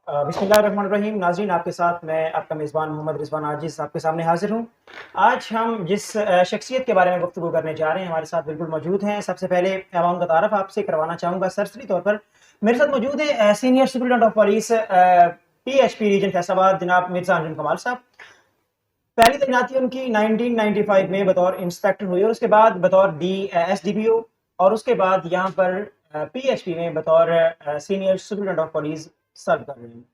बिस्मिल्लाहिर्रहमानिर्रहीम। नाज़रीन, आपके साथ मैं आपका मेज़बान मोहम्मद रिज़वान आजिज़ आपके सामने हाज़िर हूँ। आज हम जिस शख्सियत के बारे में गुफ्तगू करने जा रहे हैं, हमारे साथ बिल्कुल मौजूद हैं। सबसे पहले मैं उनका तारुफ़ आपसे करवाना चाहूँगा सरसरी तौर पर। मेरे साथ मौजूद हैं senior superintendent of police PHP region Faisalabad जनाब मिर्ज़ा अंजुम कमाल साहब। पहली तैनाती उनकी 1995 में बतौर इंस्पेक्टर हुई और उसके बाद बतौर एसडीपीओ और उसके बाद यहाँ पर पीएचपी में बतौर सीनियर सुपरिटेंडेंट ऑफ पुलिस सर्व कर रहे हैं।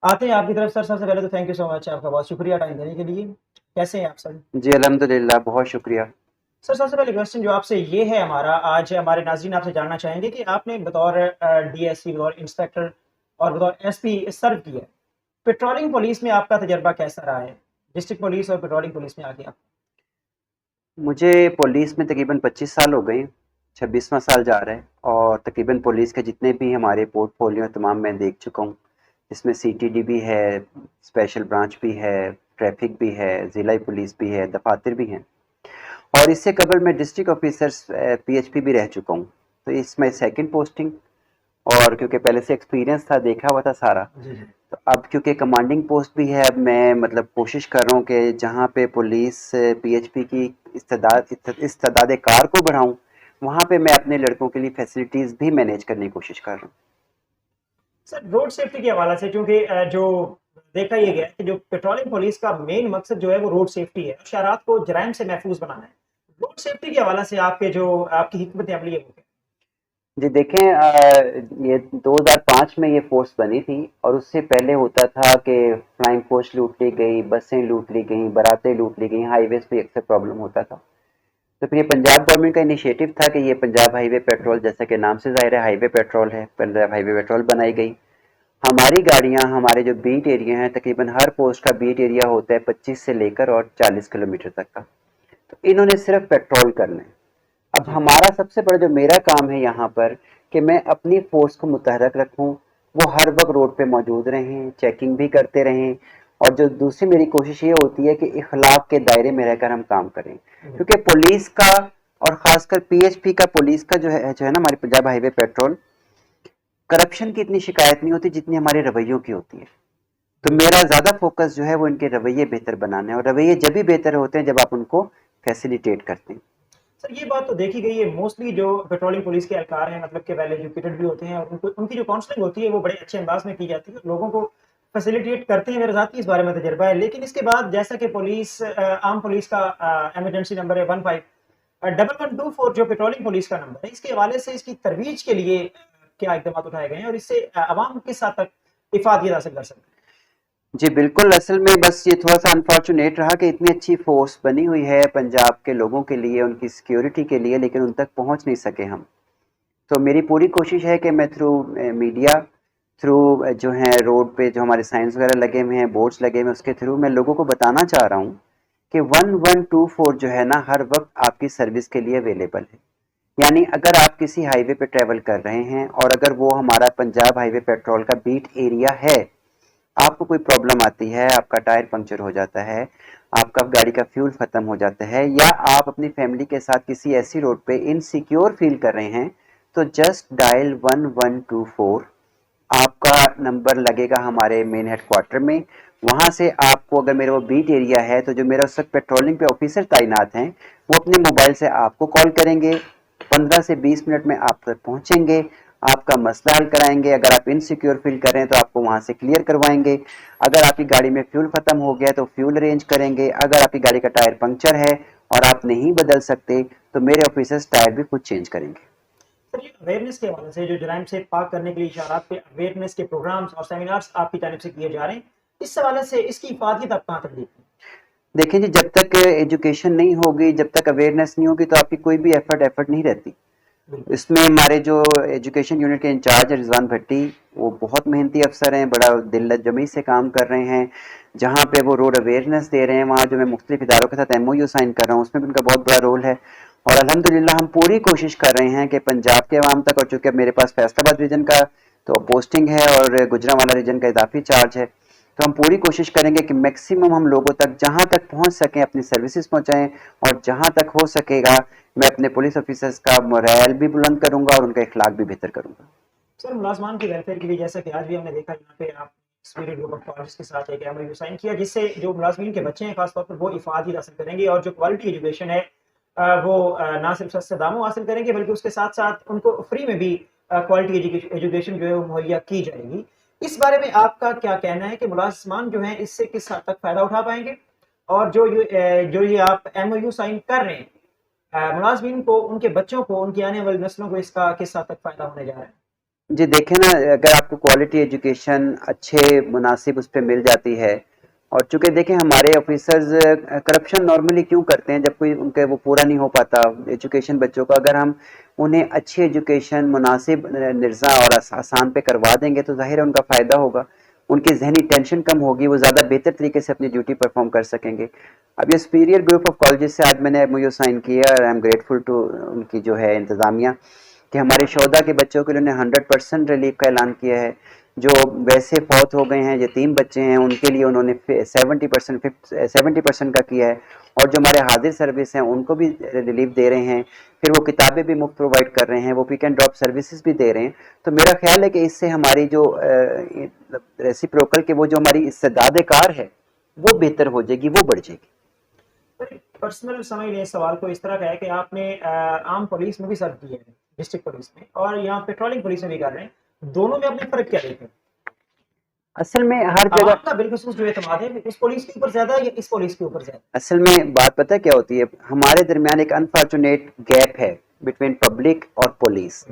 आते हैं आपकी तरफ सर। सबसे पहले तो थैंक यू सो मच, आपका बहुत शुक्रिया टाइम देने के लिए। कैसे हैं आप सर? जी अल्हम्दुलिल्लाह, बहुत शुक्रिया। सर सबसे पहले क्वेश्चन जो आपसे ये है हमारा, आज हमारे नाज़रीन आपसे जानना चाहेंगे कि आपने बतौर डीएसपी, बतौर इंस्पेक्टर और बतौर एसपी सर्व किया है। पेट्रोलिंग पुलिस में आपका तजर्बा कैसा रहा है? डिस्ट्रिक्ट पुलिस और पेट्रोलिंग पुलिस में आके आप। मुझे पुलिस में तकरीबन 25 साल हो गए, 26वां साल जा रहा है और तकरीबन पुलिस के जितने भी हमारे पोर्टफोलियो तमाम मैं देख चुका हूँ। इसमें सीटीडी भी है, स्पेशल ब्रांच भी है, ट्रैफिक भी है, ज़िला पुलिस भी है, दफातर भी हैं और इससे कबल मैं डिस्ट्रिक्ट ऑफिसर्स पीएचपी भी रह चुका हूँ। तो इसमें सेकंड पोस्टिंग और क्योंकि पहले से एक्सपीरियंस था, देखा हुआ था सारा, जी जी। तो अब क्योंकि कमांडिंग पोस्ट भी है, अब मैं मतलब कोशिश कर रहा हूँ कि जहाँ पे पुलिस पीएचपी की इस्तेदाद कार को बढ़ाऊँ, वहाँ पे मैं अपने लड़कों के लिए फैसिलिटीज़ भी मैनेज करने की कोशिश कर रहा हूँ। सर रोड सेफ्टी के हवाले से, क्योंकि जो देखा ये गया है कि जो पेट्रोलिंग पुलिस का मेन मकसद जो है वो रोड सेफ्टी है, शहरात को जराइम से महफूज बनाना है। रोड सेफ्टी के हवाले से आपके जो आपकी हिकमत अमली है वो क्या जी देखें, ये 2005 में ये फोर्स बनी थी और उससे पहले होता था कि फ्लाइंग पोस्ट लूट ली गई, बसें लूट ली गई, बारातें लूट ली गई, हाईवेज पे अक्सर प्रॉब्लम होता था। तो फिर ये पंजाब गवर्नमेंट का इनिशिएटिव था कि ये पंजाब हाईवे पेट्रोल, जैसा कि नाम से ज़ाहिर है हाईवे पेट्रोल है, पंजाब हाईवे पेट्रोल बनाई गई। हमारी गाड़ियां, हमारे जो बीट एरिया हैं, तकरीबन हर पोस्ट का बीट एरिया होता है 25 से लेकर और 40 किलोमीटर तक का। तो इन्होंने सिर्फ पेट्रोल करना है। अब जी। हमारा सबसे बड़ा जो मेरा काम है यहाँ पर कि मैं अपनी फोर्स को मुतहरक रखूँ, वो हर वक्त रोड पे मौजूद रहें, चेकिंग भी करते रहें और जो दूसरी मेरी कोशिश ये होती है कि इखलाक के दायरे में रहकर हम काम करें, क्योंकि पुलिस का और ख़ासकर पीएचपी का, पुलिस का जो है ना, हमारी पंजाब हाईवे पेट्रोल, करप्शन की इतनी शिकायत नहीं होती जितनी हमारे रवैयों की होती है। तो बिल्कुल। मेरा ज़्यादा फोकस जो है वो इनके रवैये बेहतर बनाना है और रवैये जब भी बेहतर होते हैं जब आप उनको फैसिलिटेट करते हैं। सर ये बात तो देखी गई है, मोस्टली जो पेट्रोलिंग पुलिस के एहलकार हैं, मतलब के वेल एजुकेटेड भी होते हैं और उनको उनकी जो काउंसलिंग होती है वो बड़े अच्छे अंदाज में की जाती है, लोगों को फैसिलिटेट करते हैं। मेरे साथ इस बारे में तजर्बा है। लेकिन इसके बाद जैसा कि पुलिस आम पुलिस का एमरजेंसी नंबर है 15 1124, जो पेट्रोलिंग पुलिस का नंबर है, इसके हवाले से इसकी तरवीज के लिए क्या इकदाम उठाए गए हैं और इससे आवाम किस हद तक इफादियत हासिल कर सकते हैं? जी बिल्कुल, असल में बस ये थोड़ा-सा अनफॉर्चुनेट रहा कि इतनी अच्छी फ़ोर्स बनी हुई है पंजाब के लोगों के लिए, उनकी सिक्योरिटी के लिए, लेकिन उन तक पहुँच नहीं सके हम। तो मेरी पूरी कोशिश है कि मैं थ्रू मीडिया, थ्रू जो है रोड पे जो हमारे साइन्स वगैरह लगे हुए हैं, बोर्ड्स लगे हुए हैं, उसके थ्रू मैं लोगों को बताना चाह रहा हूँ कि 1124 जो है ना, हर वक़्त आपकी सर्विस के लिए अवेलेबल है। यानी अगर आप किसी हाईवे पे ट्रैवल कर रहे हैं और अगर वो हमारा पंजाब हाईवे पेट्रोल का बीट एरिया है, आपको कोई प्रॉब्लम आती है, आपका टायर पंक्चर हो जाता है, आपका गाड़ी का फ्यूल खत्म हो जाता है या आप अपनी फैमिली के साथ किसी ऐसी रोड पे इनसिक्योर फील कर रहे हैं, तो जस्ट डायल 1124। आपका नंबर लगेगा हमारे मेन हेडक्वार्टर में। वहां से आपको, अगर मेरा वो बीट एरिया है, तो जो मेरा उस वक्त पेट्रोलिंग पे ऑफिसर तैनात हैं, वो अपने मोबाइल से आपको कॉल करेंगे, 15 से 20 मिनट में आप तक पहुंचेंगे, आपका मसला हल कराएंगे। अगर आप इनसिक्योर फील कर रहे हैं तो आपको वहां से क्लियर करवाएंगे। अगर आपकी गाड़ी में फ्यूल खत्म हो गया तो फ्यूल अरेंज करेंगे। अगर आपकी गाड़ी का टायर पंक्चर है और आप नहीं बदल सकते तो मेरे ऑफिसर्स टायर भी खुद चेंज करेंगे। सर ये अवेयरनेस के हवाले से, जो जराइम से पाक करने के लिए इशारात पे अवेयरनेस के प्रोग्राम्स और सेमिनार्स आपकी जानिब से किए जा रहे हैं, इस हवाले से इसकी इफादियत आप कहाँ तक देखते हैं? देखिए जी, जब तक एजुकेशन नहीं होगी, जब तक अवेयरनेस नहीं होगी, तो आपकी कोई भी एफर्ट नहीं रहती। बिल्कुल। इसमें हमारे जो एजुकेशन यूनिट के इंचार्ज है रिजवान भट्टी, वो बहुत मेहनती अफसर हैं, बड़ा दिल जमी से काम कर रहे हैं। जहाँ पे वो रोड अवेयरनेस दे रहे हैं, वहाँ जो मैं मुख्तलिफ इदारों के साथ एमओयू साइन कर रहा हूँ, उसमें भी उनका बहुत बड़ा रोल है। और अल्हम्दुलिल्लाह हम पूरी कोशिश कर रहे हैं कि पंजाब के अवाम तक, और चूंकि अब मेरे पास फैसलाबाद रीजन का तो पोस्टिंग है और गुजरांवाला रीजन का इजाफी चार्ज है, तो हम पूरी कोशिश करेंगे कि मैक्सिमम हम लोगों तक जहां तक पहुंच सकें अपनी सर्विसेज पहुंचाएं और जहां तक हो सकेगा मैं अपने पुलिस ऑफिसर्स का मोरल भी बुलंद करूंगा और उनका इखलाक भी बेहतर करूंगा। सर मुलाजमान के वेलफेयर के लिए जैसा कि आज भी हमने देखा यहाँ पे आप स्पिरिट ग्रुप ऑफ कॉलेज के साथ एक एमओयू साइन किया जिससे जो मुलाजमीन के बच्चे हैं खासतौर पर वो इफादी हासिल करेंगे और जो क्वालिटी एजुकेशन है वो ना सिर्फ सस्ते दामों हासिल करेंगे बल्कि उसके साथ साथ उनको फ्री में भी क्वालिटी एजुकेशन जो है वो मुहैया की जाएगी। इस बारे में आपका क्या कहना है कि मुलाजमान जो हैं इससे किस हद तक फायदा उठा पाएंगे और जो ये आप एमओयू साइन कर रहे हैं मुलाजमीन को उनके बच्चों को उनकी आने वाली नस्लों को इसका किस हद तक फायदा होने जा रहा है? जी देखें ना, अगर आपको क्वालिटी एजुकेशन अच्छे मुनासिब उस पे मिल जाती है, और चूंकि देखें हमारे ऑफिसर्स करप्शन नॉर्मली क्यों करते हैं जब कोई उनके वो पूरा नहीं हो पाता एजुकेशन बच्चों का, अगर हम उन्हें अच्छी एजुकेशन मुनासिब निर्जा और आसान पे करवा देंगे तो जाहिर है उनका फ़ायदा होगा, उनकी जहनी टेंशन कम होगी, वो ज़्यादा बेहतर तरीके से अपनी ड्यूटी परफॉर्म कर सकेंगे। अब ये सुपीरियर ग्रुप ऑफ कॉलेजेस से आज मैंने मुझे साइन किया और आई एम ग्रेटफुल टू उनकी जो है इंतज़ामिया कि हमारे शोधा के बच्चों के लिए उन्होंने 100% रिलीफ का ऐलान किया है। जो वैसे फौत हो गए हैं, यतीम बच्चे हैं, उनके लिए उन्होंने 70% का किया है, और जो हमारे हाजिर सर्विस हैं उनको भी रिलीफ दे रहे हैं, फिर वो किताबें भी मुफ्त प्रोवाइड कर रहे हैं, वो पिक एंड ड्रॉप सर्विसेज भी दे रहे हैं। तो मेरा ख्याल है कि इससे हमारी जो रेसिप्रोकल के वो जो हमारी इस्तेदाद कार है वो बेहतर हो जाएगी, वो बढ़ जाएगी। पर्सनल समझ लें इस सवाल को इस तरह का है कि आपने आर्म पुलिस में भी सर्व किया है, डिस्ट्रिक्ट पुलिस में, और यहाँ पेट्रोलिंग पुलिस में भी कर रहे हैं, दोनों में अपने फर्क क्या देखते हैं? असल में हर जगह आपका बिलखसूस जो एतमाद है उस पुलिस के ऊपर ज्यादा या इस पुलिस के ऊपर ज्यादा? असल में बात पता है क्या होती है, हमारे दरमियान एक अनफॉर्चुनेट गैप है बिटवीन पब्लिक और पुलिस।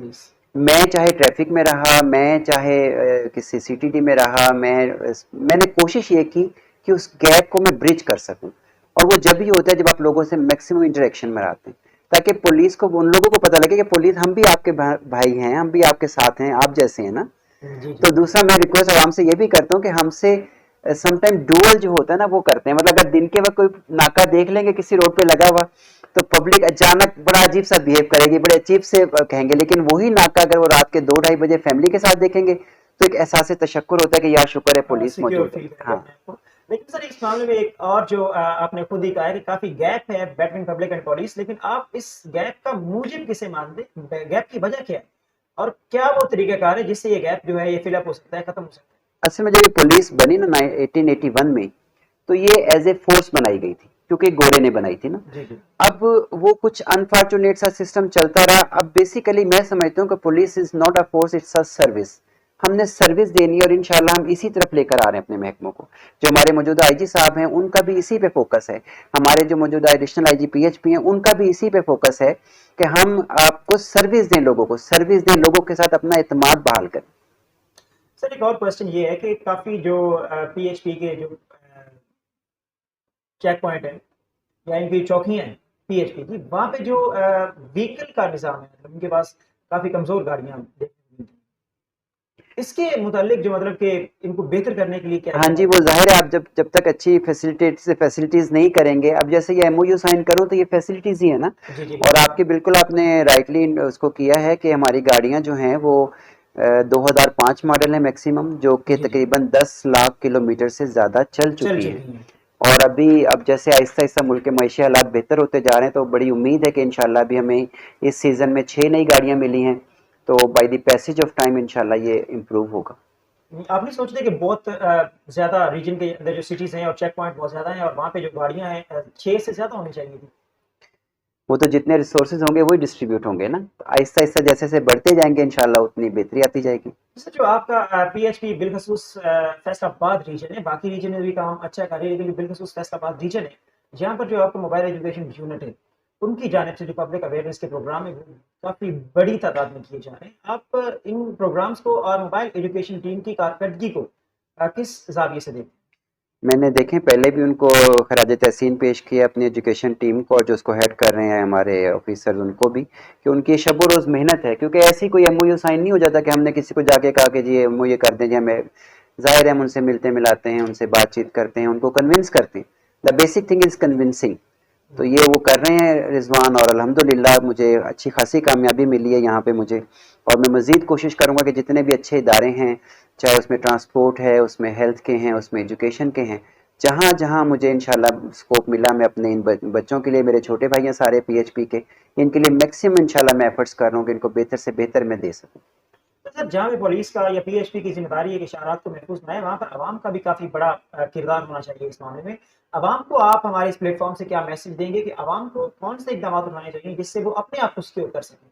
मैं चाहे ट्रैफिक में रहा, मैं चाहे किसी सीटीडी में रहा, मैंने कोशिश ये की कि उस गैप को मैं ब्रिज कर सकूं, और वो जब भी होता है जब आप लोगों से मैक्सिमम इंटरेक्शन में आते हैं, ताकि पुलिस को, उन लोगों को पता लगे कि पुलिस, हम भी आपके भाई हैं, हम भी आपके साथ हैं, आप जैसे हैं ना। तो दूसरा मैं रिक्वेस्ट आवाम से ये भी करता हूँ कि हमसे समटाइम डुअल जो होता है ना वो करते हैं, मतलब अगर दिन के वक्त कोई नाका देख लेंगे किसी रोड पे लगा हुआ तो पब्लिक अचानक बड़ा अजीब सा बिहेव करेगी, बड़े अजीब से कहेंगे, लेकिन वही नाका अगर वो रात के 2-2:30 बजे फैमिली के साथ देखेंगे तो एक एहसास तशक्कुर होता है कि यार शुक्र है पुलिस मौजूद है। हाँ, लेकिन सर इस मामले में एक और जो आपने खुद ही कहा है कि काफी गैप है बिटवीन पब्लिक एंड पुलिस, लेकिन आप इस गैप का मूजिब किसे मानते हैं, गैप की वजह क्या है और क्या वो तरीकाकार है जिससे ये गैप जो है ये फिलअप हो सकता है, खत्म हो सकता है? असल में जब ये पुलिस बनी ना 1881 में, तो ये एज ए फोर्स बनाई गई थी क्योंकि गोरे ने बनाई थी ना। अब वो कुछ अनफॉर्चुनेट सा सिस्टम चलता रहा। अब बेसिकली मैं समझता हूँ कि police is not a force, it's a service. हमने सर्विस देनी है और इंशाल्लाह हम इसी तरफ लेकर आ रहे हैं अपने महकमों को। जो हमारे मौजूदा आईजी साहब हैं उनका भी इसी पे फोकस है, हमारे जो मौजूदा एडिशनल आईजी पीएचपी हैं उनका भी इसी पे फोकस है कि हम आपको सर्विस दें, लोगों को सर्विस दें, लोगों के साथ अपना एतमाद बहाल करें। सर एक और क्वेश्चन ये है कि काफी जो पीएचपी के जो चेक पॉइंट है या इनकी चौकियां हैं पीएचपी की, वहां पे जो व्हीकल का निजाम है, मतलब उनके पास काफी कमजोर गाड़ियां देखने को मिलती हैं। इसके मुतालिक जो मतलब कि इनको बेहतर करने के लिए क्या? हाँ जी, वो जाहिर है आप जब तक अच्छी फैसिलिटीज नहीं करेंगे, अब जैसे ये एमओयू साइन करूं तो ये फैसिलिटीज ही है ना। और आपके बिल्कुल आपने राइटली उसको किया है कि हमारी गाड़ियां जो हैं वो 2005 मॉडल है मैक्सिमम, जो कि तकरीबन 10 लाख किलोमीटर से ज्यादा चल चुकी है। और अब जैसे आहिस्ता आहिस्ता मुल्क के मईशी हालात बेहतर होते जा रहे हैं, तो बड़ी उम्मीद है कि इंशाल्लाह अभी हमें इस सीजन में 6 नई गाड़ियां मिली हैं, तो by the passage of time इंशाल्लाह ये इम्प्रूव होगा। आप नहीं सोचते कि बहुत ज्यादा रीजन के अंदर जो सिटीज हैं और चेक पॉइंट बहुत ज्यादा हैं और वहाँ पे जो गाड़ियां हैं 6 से ज्यादा होनी चाहिए थी? वो तो जितने रिसोर्सेज होंगे वही डिस्ट्रीब्यूट होंगे ना, आहिस्ता आहिस्ता जैसे जैसे बढ़ते जाएंगे इंशाल्लाह उतनी बेहतरी आती जाएगी। सर जो आपका पीएचपी बिलखसूस फैसलाबाद रीजन है, बाकी रीजन में भी काम अच्छा कर रही है, लेकिन बिलखसूस फैसलाबाद रीजन है जहाँ पर जो आपका मोबाइल एजुकेशन यूनिट है उनकी जानिब से जो पब्लिक अवेयरनेस के प्रोग्राम है वो काफी बड़ी तादाद में किए जा रहे हैं। आप इन प्रोग्राम्स को और मोबाइल एजुकेशन टीम की कारकर्दगी को किस जाविये से देखते हैं? मैंने देखें पहले भी उनको खराज तहसीन पेश किया अपनी एजुकेशन टीम को, और जो उसको हेड कर रहे हैं हमारे ऑफिसर उनको भी, कि उनकी शब रोज़ मेहनत है, क्योंकि ऐसी कोई एमओयू साइन नहीं हो जाता कि हमने किसी को जाके कहा कि जी एमओयू कर दें, जी हमें जाहिर है हम उनसे मिलते मिलाते हैं, उनसे बातचीत करते हैं, उनको कन्विंस करते हैं। The basic thing is convincing. तो ये वो कर रहे हैं रिजवान, और अल्हम्दुलिल्लाह मुझे अच्छी खासी कामयाबी मिली है यहाँ पे मुझे, और मैं मज़ीद कोशिश करूँगा कि जितने भी अच्छे इदारे हैं, चाहे उसमें ट्रांसपोर्ट है, उसमें हेल्थ के हैं, उसमें एजुकेशन के हैं, जहाँ जहाँ मुझे इंशाल्लाह स्कोप मिला, मैं अपने इन बच्चों के लिए, मेरे छोटे भाई हैं सारे पीएचपी के, इनके लिए मैक्सिमम इंशाल्लाह मैं एफर्ट्स कर रहा हूँ कि इनको बेहतर से बेहतर मैं दे सकूँ। अगर जहाँ भी पुलिस का या पीएचपी की ज़िम्मेदारी है कि इशारात को महफूज़ बनाए, वहाँ पर अवाम का भी काफ़ी बड़ा किरदार होना चाहिए इस मामले में। अवाम को आप हमारे इस प्लेटफ़ॉर्म से क्या मैसेज देंगे कि अवाम को कौन से इक़दामात उठाने चाहिए जिससे वो अपने आप को सिक्योर कर सकें?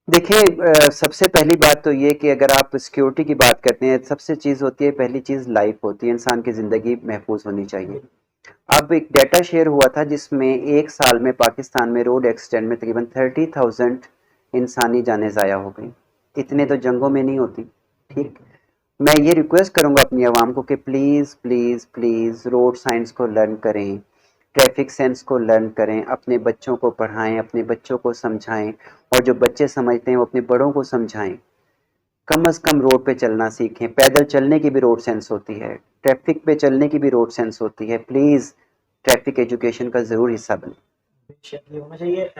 देखिए सबसे पहली बात तो ये कि अगर आप सिक्योरिटी की बात करते हैं, सबसे चीज़ होती है, पहली चीज़ लाइफ होती है, इंसान की ज़िंदगी महफूज होनी चाहिए। बिल्कुल, अब एक डाटा शेयर हुआ था जिसमें एक साल में पाकिस्तान में रोड एक्सीडेंट में तकरीबन 30,000 इंसानी जानें ज़ाया हो गई। इतने तो जंगों में नहीं होती। ठीक, मैं ये रिक्वेस्ट करूंगा अपनी आवाम को कि please please please road science को लर्न करें, ट्रैफिक सेंस को लर्न करें, अपने बच्चों को पढ़ाएं, अपने बच्चों को समझाएं, और जो बच्चे समझते हैं वो अपने बड़ों को समझाएं। कम से कम रोड पे चलना सीखें, पैदल चलने की भी रोड सेंस होती है, ट्रैफिक पे चलने की भी रोड सेंस होती है। प्लीज़ ट्रैफिक एजुकेशन का ज़रूर हिस्सा बने। बेशक ये होना चाहिए।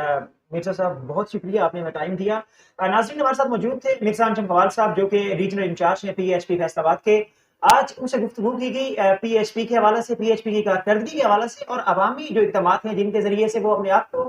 मिर्ज़ा साहब बहुत शुक्रिया आपने हमें टाइम दिया। नाज़रीन हमारे साथ मौजूद थे मिर्ज़ा अंजम कमाल साहब जो कि रीजनल इंचार्ज हैं पीएचपी फैसलाबाद के। आज उनसे गुफ्तगू की गई पीएचपी के हवाले से, पीएचपी की कारकर्दगी के हवाले से और अवामी जो इक़दामात हैं जिनके ज़रिए से वो अपने आप को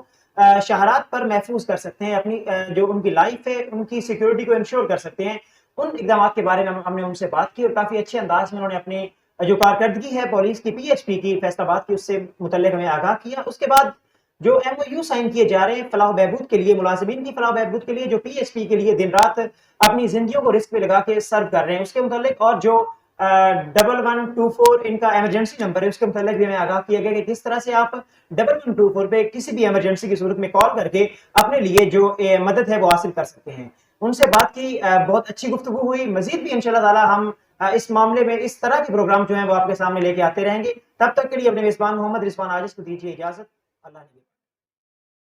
शहरात पर महफूज़ कर सकते हैं, अपनी जो उनकी लाइफ़ है उनकी सिक्योरिटी को इंश्योर कर सकते हैं। उन इक़दामात के बारे में हमने उनसे बात की और काफ़ी अच्छे अंदाज़ में उन्होंने अपनी जो कारकर्दगी है पुलिस की, पीएचपी की फैसलाबाद की, उससे मुतल्लिक़ हमें आगाह किया। उसके बाद जो एमओयू साइन किए जा रहे हैं फलाह बहबूद के लिए, मुलाज़िमीन की फलाह बहबूद के लिए, जो पीएचपी के लिए दिन-रात अपनी ज़िंदगियों को रिस्क पे लगा के सर्व कर रहे हैं, उसके मुतालिक और जो 1124 इनका इमरजेंसी नंबर है, उसके मुतालिक भी हमें आगाह किया गया कि किस तरह से आप 1124 पे किसी भी इमरजेंसी की सूरत में कॉल करके अपने लिए जो मदद है वो हासिल कर सकते हैं। उनसे बात की, बहुत अच्छी गुफ्तगू हुई। मज़ीद भी इंशाअल्लाह ताला हम इस मामले में इस तरह के प्रोग्राम जो हैं वो आपके सामने लेके आते रहेंगे। तब तक के लिए अपने मेज़बान मोहम्मद रिज़वान आजिज़ को दीजिए इजाज़त। अल्लाह ने